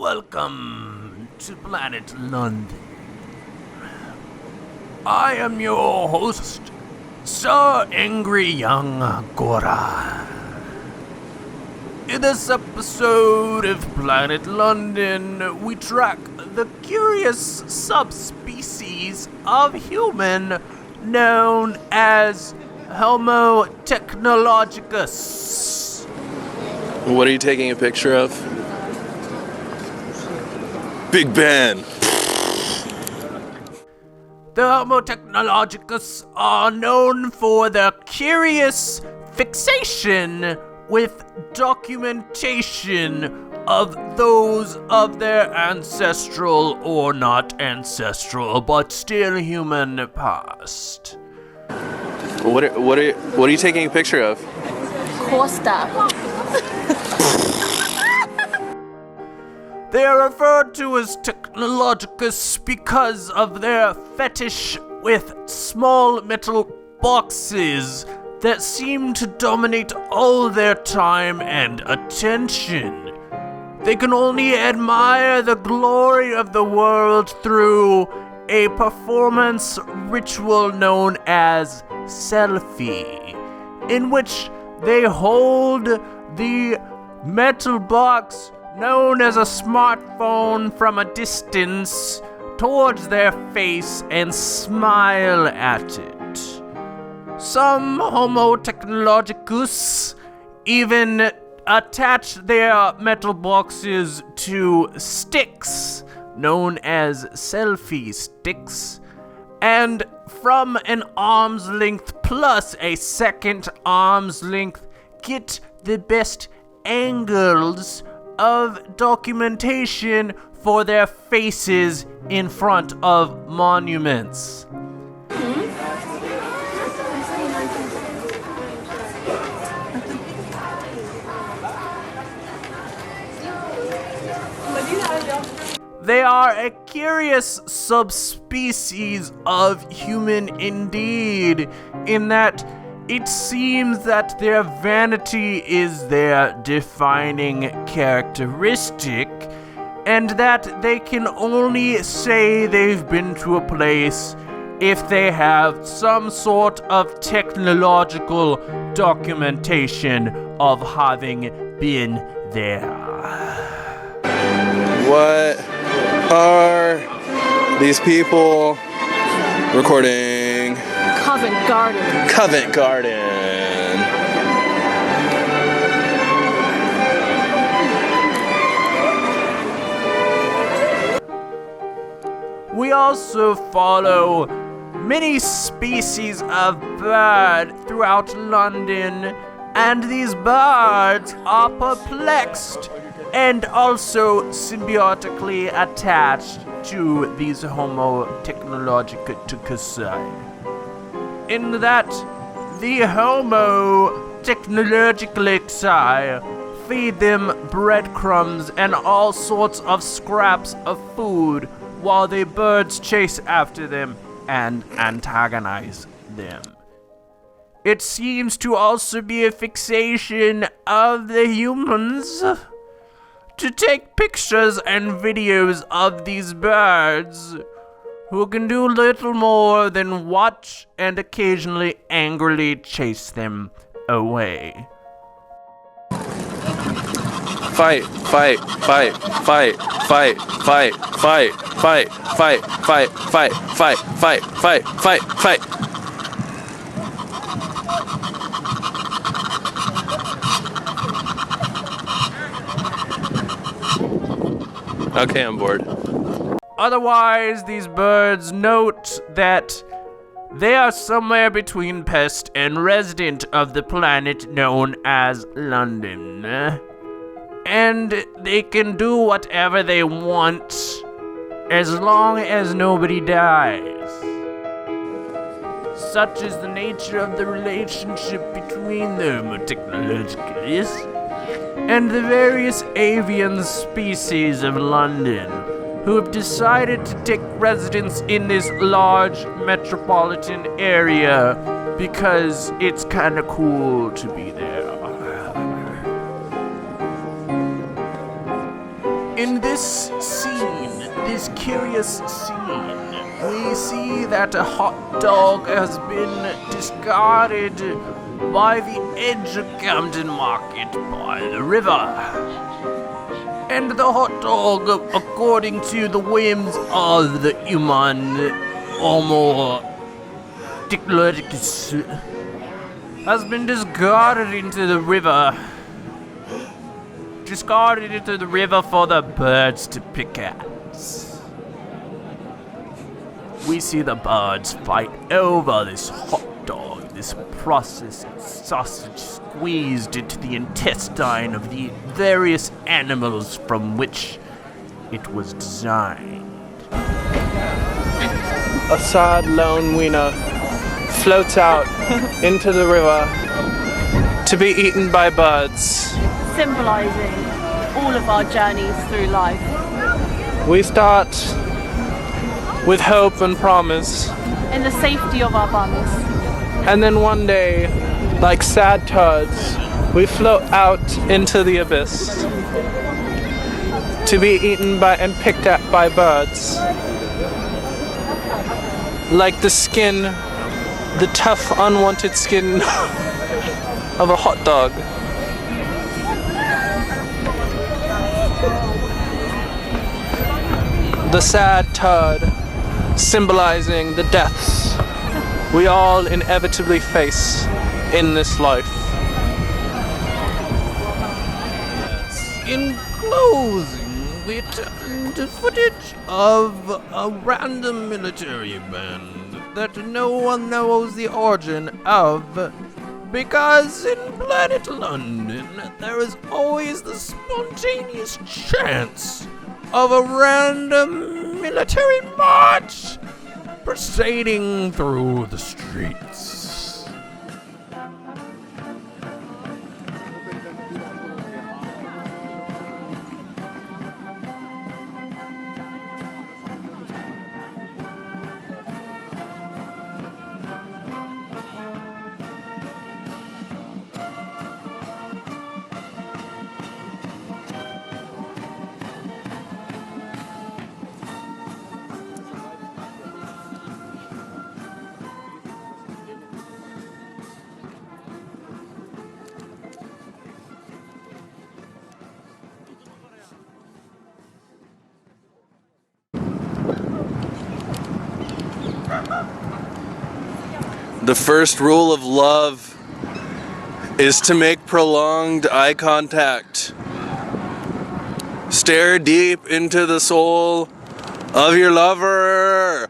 Welcome to Planet London. I am your host, Sir Angry Young Gora. In this episode of Planet London, we track the curious subspecies of human known as Homo technologicus. What are you taking a picture of? Big Ben. The Homo technologicus are known for their curious fixation with documentation of those of their ancestral or not ancestral but still human past. What are you taking a picture of? Costa. They are referred to as technologicus because of their fetish with small metal boxes that seem to dominate all their time and attention. They can only admire the glory of the world through a performance ritual known as selfie, in which they hold the metal box known as a smartphone from a distance towards their face and smile at it. Some Homo technologicus even attach their metal boxes to sticks known as selfie sticks, and from an arm's length plus a second arm's length get the best angles of documentation for their faces in front of monuments. They are a curious subspecies of human indeed, in that it seems that their vanity is their defining characteristic, and that they can only say they've been to a place if they have some sort of technological documentation of having been there. What are these people recording? Covent Garden. Covent Garden. We also follow many species of bird throughout London, and these birds are perplexed and also symbiotically attached to these Homo technologicus. In that the Homo technologicus feed them breadcrumbs and all sorts of scraps of food while the birds chase after them and antagonize them. It seems to also be a fixation of the humans to take pictures and videos of these birds, who can do little more than watch and occasionally angrily chase them away. Fight, fight, fight, fight, fight, fight, fight, fight, fight, fight, fight, fight, fight, fight, fight, fight. Okay, I'm bored. Otherwise, these birds note that they are somewhere between pest and resident of the planet known as London. And they can do whatever they want as long as nobody dies. Such is the nature of the relationship between the Homo technologicus and the various avian species of London, who have decided to take residence in this large metropolitan area because it's kind of cool to be there. In this this scene, this curious scene, we see that a hot dog has been discarded by the edge of Camden Market by the river. And the hot dog, according to the whims of the human Homo technologicus, has been discarded into the river. Discarded into the river for the birds to pick at. We see the birds fight over this hot dog, this processed sausage squeezed into the intestine of the various animals from which it was designed. A sad lone wiener floats out into the river to be eaten by birds. Symbolizing all of our journeys through life. We start with hope and promise. In the safety of our buns. And then one day, like sad turds, we float out into the abyss to be eaten by and picked at by birds. Like the skin, the tough, unwanted skin of a hot dog. The sad turd, symbolizing the deaths we all inevitably face in this life. In closing, we turn to footage of a random military band that no one knows the origin of, because in planet London there is always the spontaneous chance of a random military march proceeding through the streets. The first rule of love is to make prolonged eye contact. Stare deep into the soul of your lover.